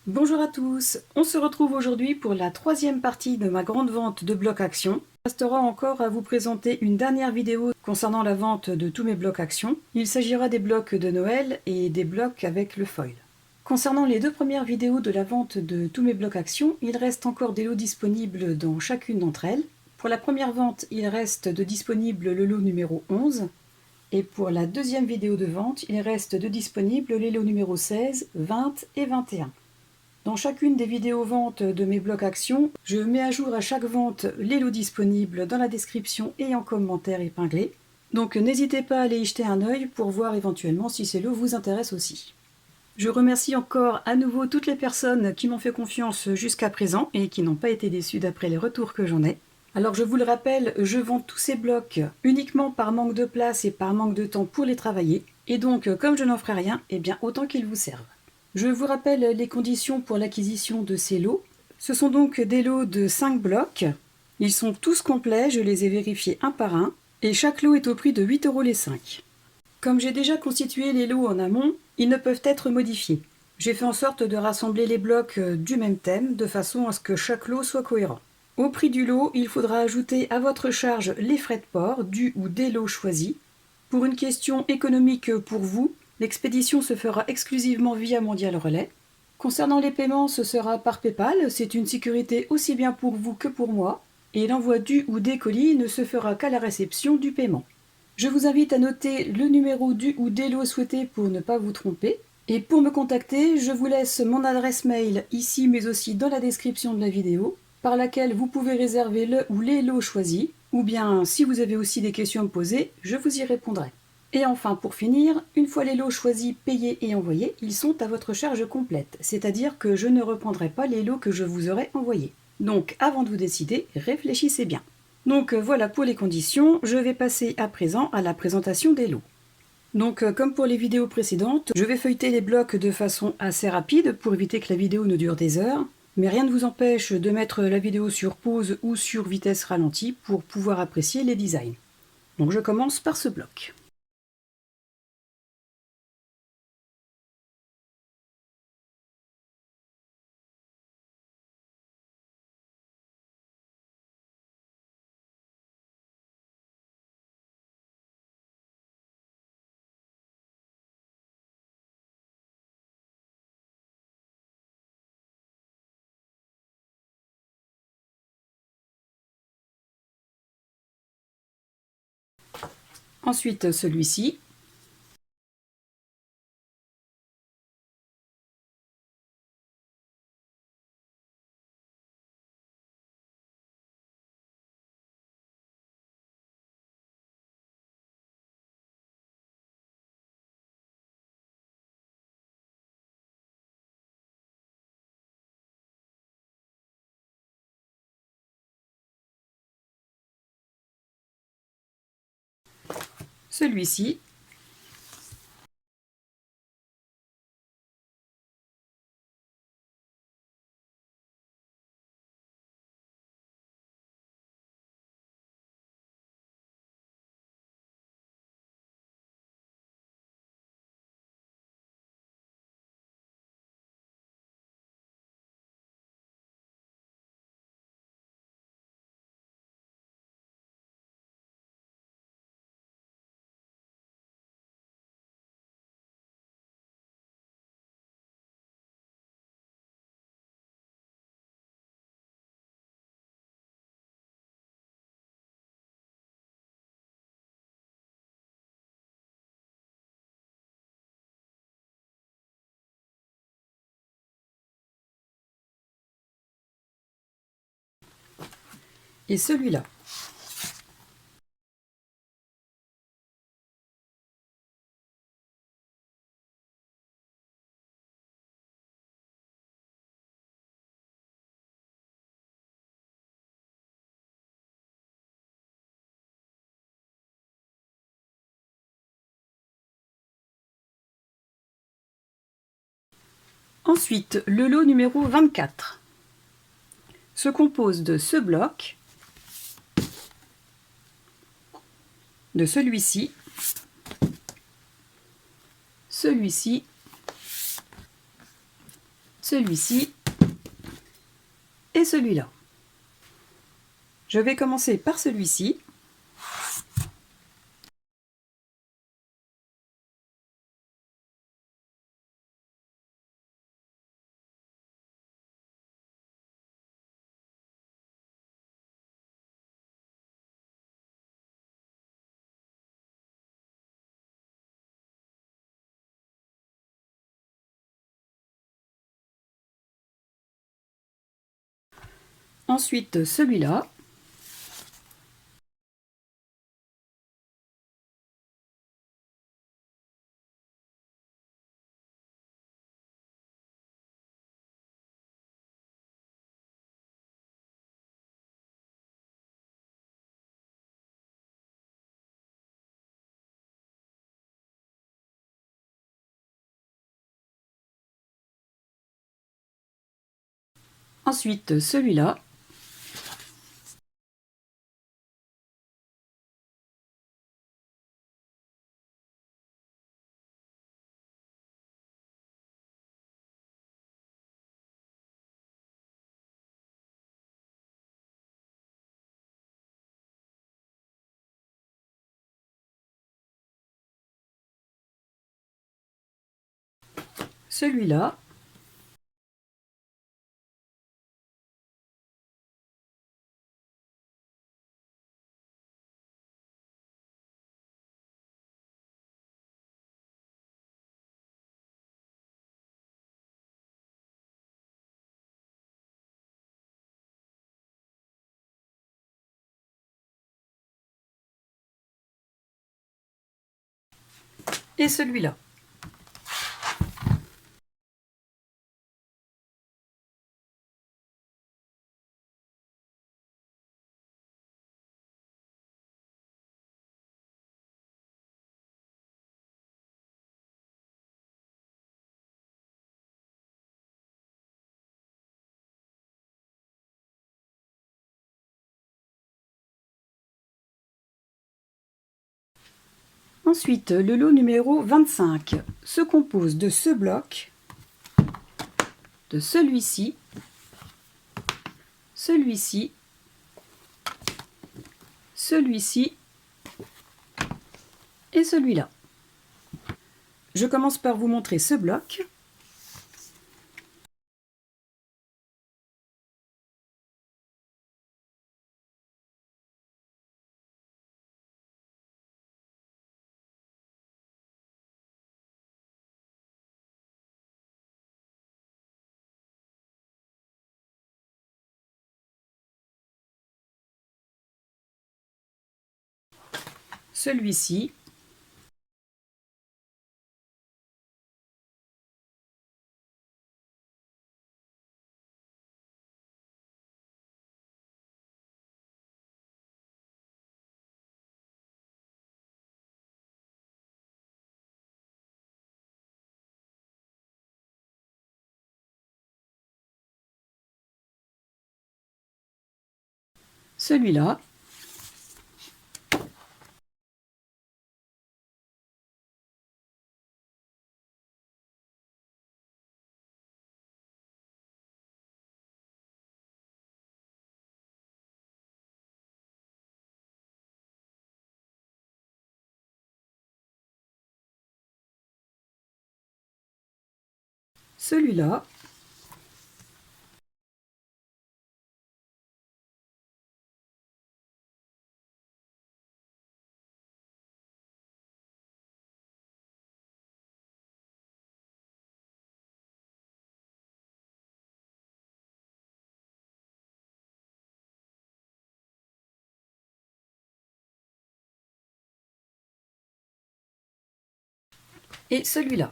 Bonjour à tous, on se retrouve aujourd'hui pour la troisième partie de ma grande vente de blocs actions. Il restera encore à vous présenter une dernière vidéo concernant la vente de tous mes blocs actions. Il s'agira des blocs de Noël et des blocs avec le foil. Concernant les deux premières vidéos de la vente de tous mes blocs actions, il reste encore des lots disponibles dans chacune d'entre elles. Pour la première vente, il reste de disponible le lot numéro 11. Et pour la deuxième vidéo de vente, il reste de disponible les lots numéro 16, 20 et 21. Dans chacune des vidéos ventes de mes blocs actions, je mets à jour à chaque vente les lots disponibles dans la description et en commentaire épinglé. Donc n'hésitez pas à aller y jeter un œil pour voir éventuellement si ces lots vous intéressent aussi. Je remercie encore à nouveau toutes les personnes qui m'ont fait confiance jusqu'à présent et qui n'ont pas été déçues d'après les retours que j'en ai. Alors je vous le rappelle, je vends tous ces blocs uniquement par manque de place et par manque de temps pour les travailler. Et donc comme je n'en ferai rien, eh bien autant qu'ils vous servent. Je vous rappelle les conditions pour l'acquisition de ces lots. Ce sont donc des lots de 5 blocs. Ils sont tous complets, je les ai vérifiés un par un. Et chaque lot est au prix de 8 € les 5. Comme j'ai déjà constitué les lots en amont, ils ne peuvent être modifiés. J'ai fait en sorte de rassembler les blocs du même thème, de façon à ce que chaque lot soit cohérent. Au prix du lot, il faudra ajouter à votre charge les frais de port du ou des lots choisis. Pour une question économique pour vous, l'expédition se fera exclusivement via Mondial Relais. Concernant les paiements, ce sera par PayPal, c'est une sécurité aussi bien pour vous que pour moi, et l'envoi du ou des colis ne se fera qu'à la réception du paiement. Je vous invite à noter le numéro du ou des lots souhaités pour ne pas vous tromper. Et pour me contacter, je vous laisse mon adresse mail ici mais aussi dans la description de la vidéo, par laquelle vous pouvez réserver le ou les lots choisis, ou bien si vous avez aussi des questions à me poser, je vous y répondrai. Et enfin, pour finir, une fois les lots choisis, payés et envoyés, ils sont à votre charge complète, c'est-à-dire que je ne reprendrai pas les lots que je vous aurai envoyés. Donc avant de vous décider, réfléchissez bien. Donc voilà pour les conditions, je vais passer à présent à la présentation des lots. Donc comme pour les vidéos précédentes, je vais feuilleter les blocs de façon assez rapide pour éviter que la vidéo ne dure des heures, mais rien ne vous empêche de mettre la vidéo sur pause ou sur vitesse ralentie pour pouvoir apprécier les designs. Donc je commence par ce bloc. Ensuite celui-ci. Celui-ci. Et celui-là. Ensuite, le lot numéro 24 se compose de ce bloc, de celui-ci, celui-ci celui-ci et celui-là. Je vais commencer par celui-ci. Ensuite celui-là. Ensuite celui-là. Celui-là. Et celui-là. Ensuite, le lot numéro 25 se compose de ce bloc, de celui-ci, celui-ci, celui-ci et celui-là. Je commence par vous montrer ce bloc. Celui-ci, celui-là, celui-là, et celui-là.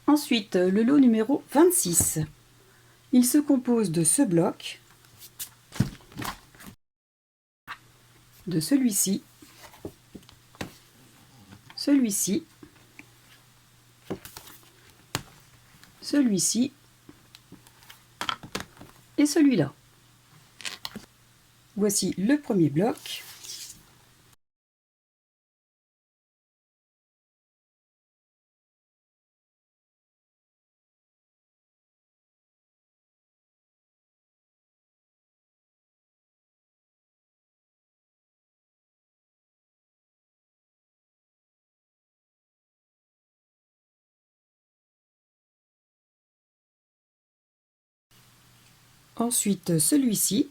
Ensuite, le lot numéro 26. Il se compose de ce bloc, de celui-ci, celui-ci, celui-ci et celui-là. Voici le premier bloc. Ensuite celui-ci.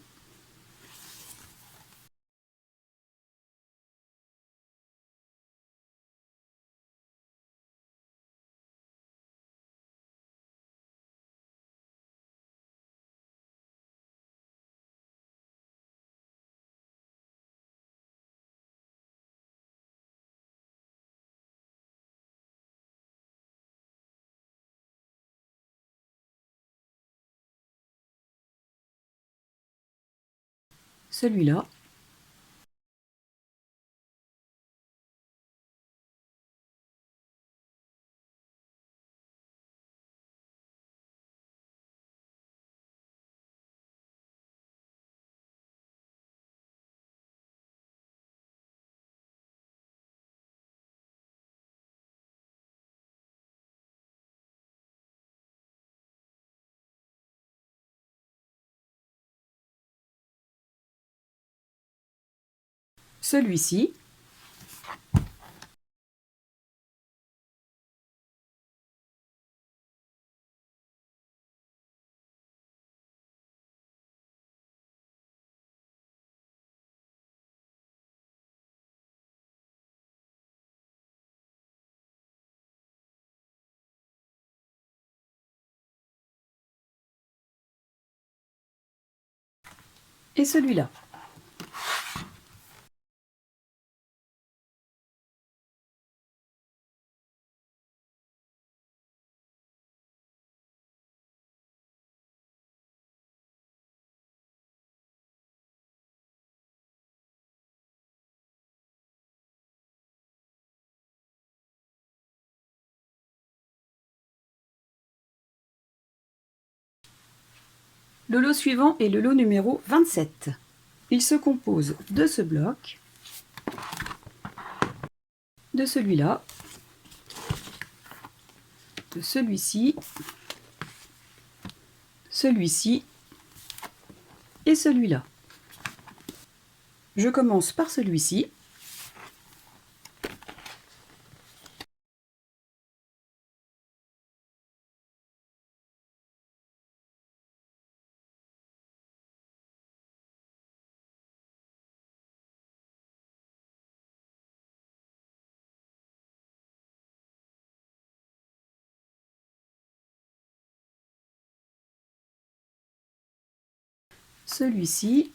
Celui-là. Celui-ci. Et celui-là. Le lot suivant est le lot numéro 27. Il se compose de ce bloc, de celui-là, de celui-ci, celui-ci et celui-là. Je commence par celui-ci. Celui-ci,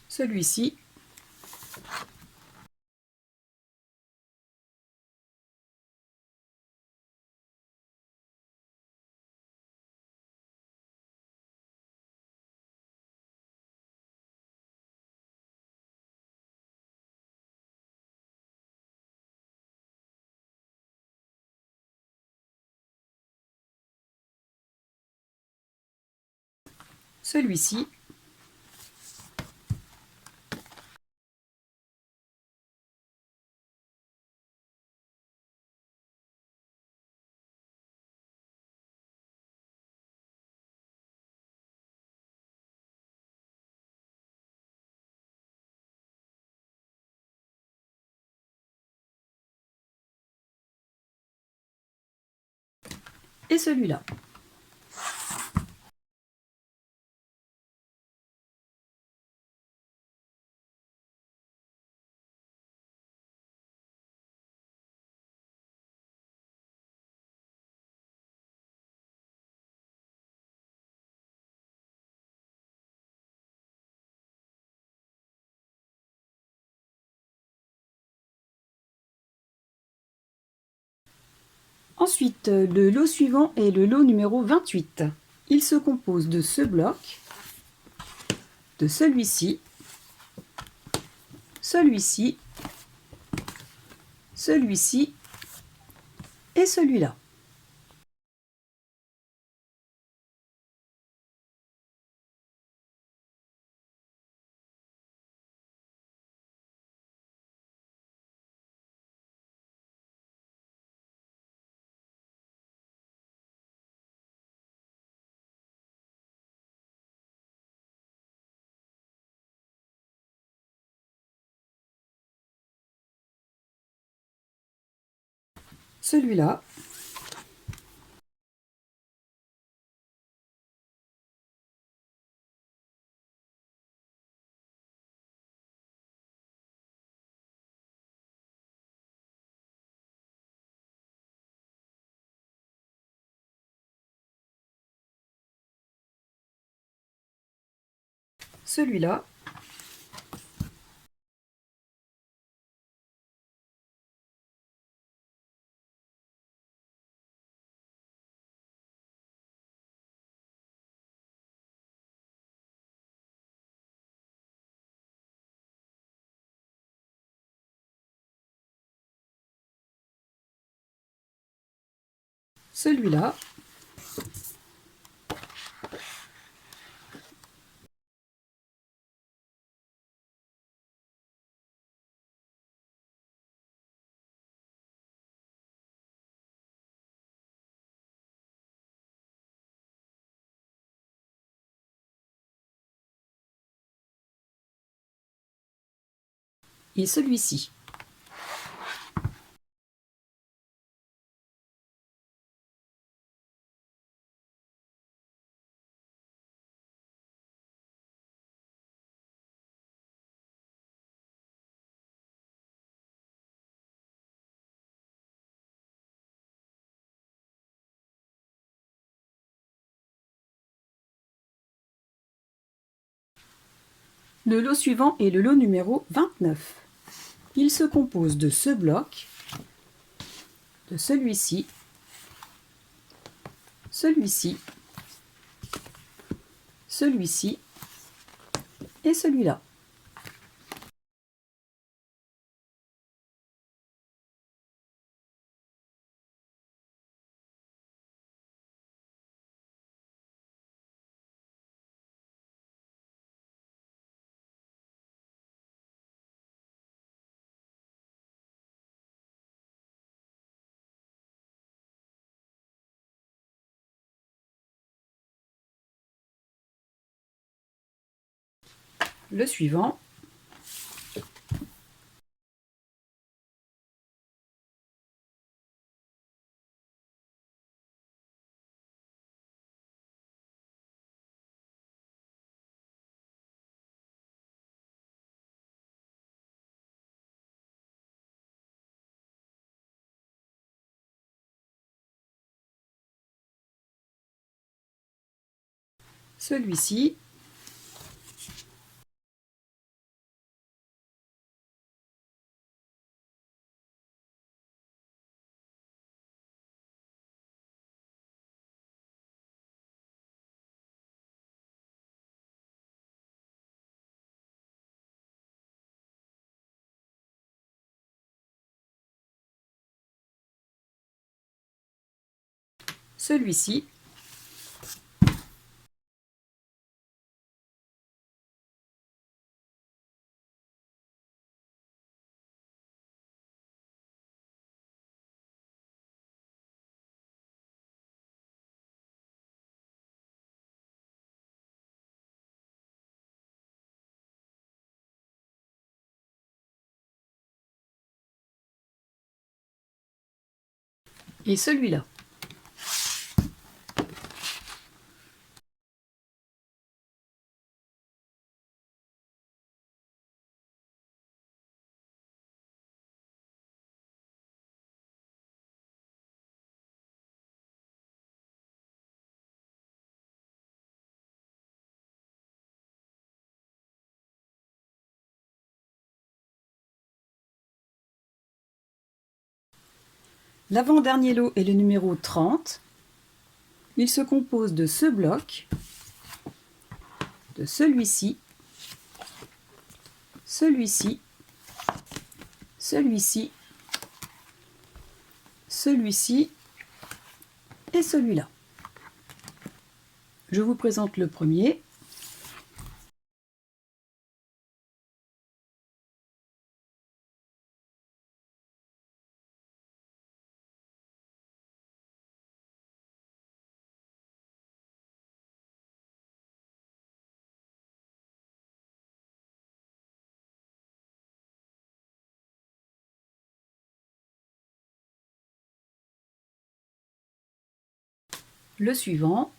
celui-ci, celui-ci, et celui-là. Ensuite, le lot suivant est le lot numéro 28. Il se compose de ce bloc, de celui-ci, celui-ci, celui-ci et celui-là. Celui-là, celui-là, celui-là, et celui-ci. Le lot suivant est le lot numéro 29. Il se compose de ce bloc, de celui-ci, celui-ci, celui-ci et celui-là. Le suivant, celui-ci, celui-ci, et celui-là. L'avant-dernier lot est le numéro 30. Il se compose de ce bloc, de celui-ci, celui-ci, celui-ci, celui-ci et celui-là. Je vous présente le premier. Le suivant.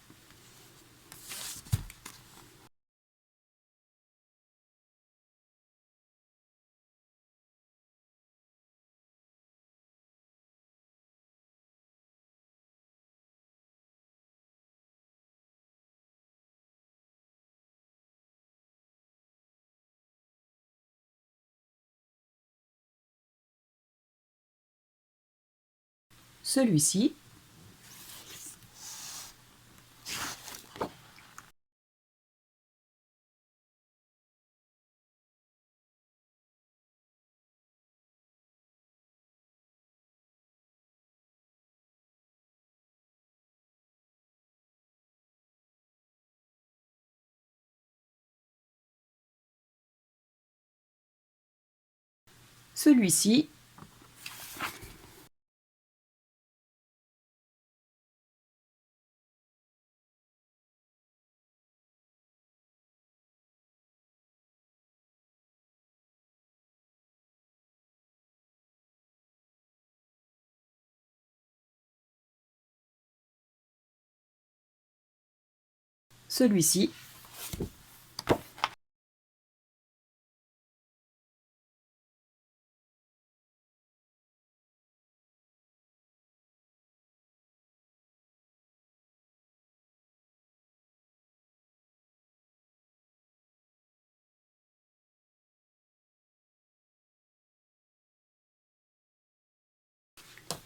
Celui-ci. Celui-ci. Celui-ci.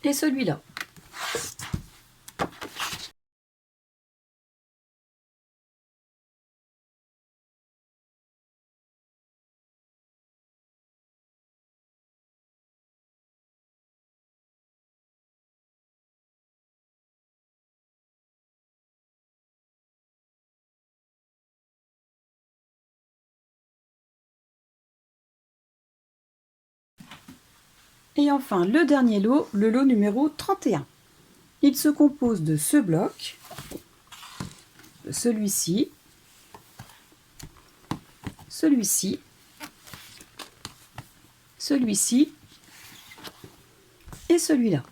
Et celui-là. Et enfin, le dernier lot, le lot numéro 31. Il se compose de ce bloc, de celui-ci, celui-ci, celui-ci et celui-là.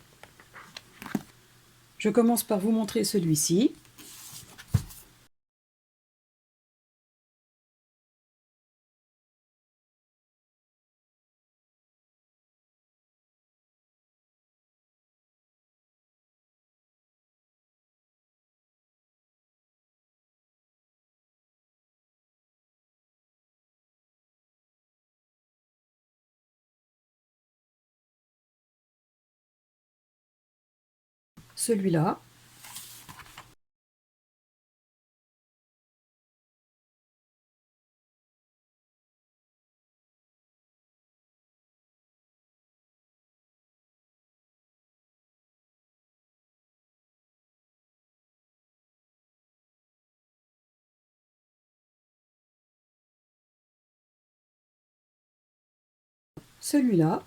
Je commence par vous montrer celui-ci. Celui-là. Celui-là.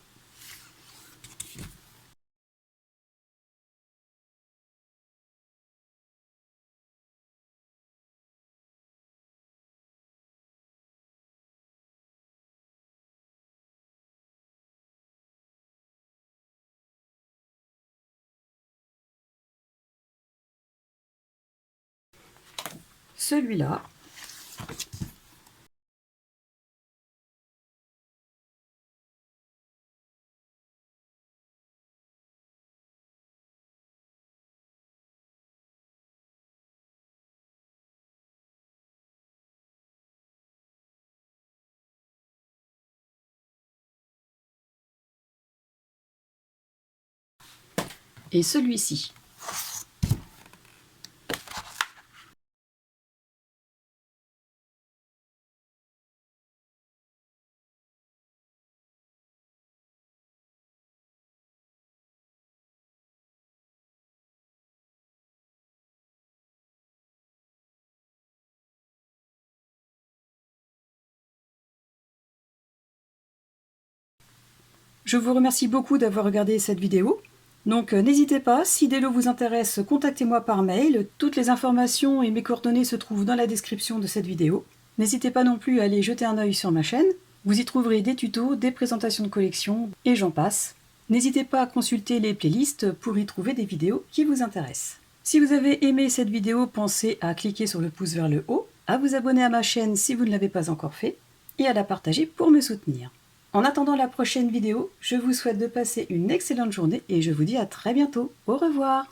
Celui-là. et celui-ci. Je vous remercie beaucoup d'avoir regardé cette vidéo. Donc n'hésitez pas, si des lots vous intéressent, contactez-moi par mail. Toutes les informations et mes coordonnées se trouvent dans la description de cette vidéo. N'hésitez pas non plus à aller jeter un œil sur ma chaîne. Vous y trouverez des tutos, des présentations de collection, et j'en passe. N'hésitez pas à consulter les playlists pour y trouver des vidéos qui vous intéressent. Si vous avez aimé cette vidéo, pensez à cliquer sur le pouce vers le haut, à vous abonner à ma chaîne si vous ne l'avez pas encore fait, et à la partager pour me soutenir. En attendant la prochaine vidéo, je vous souhaite de passer une excellente journée et je vous dis à très bientôt. Au revoir!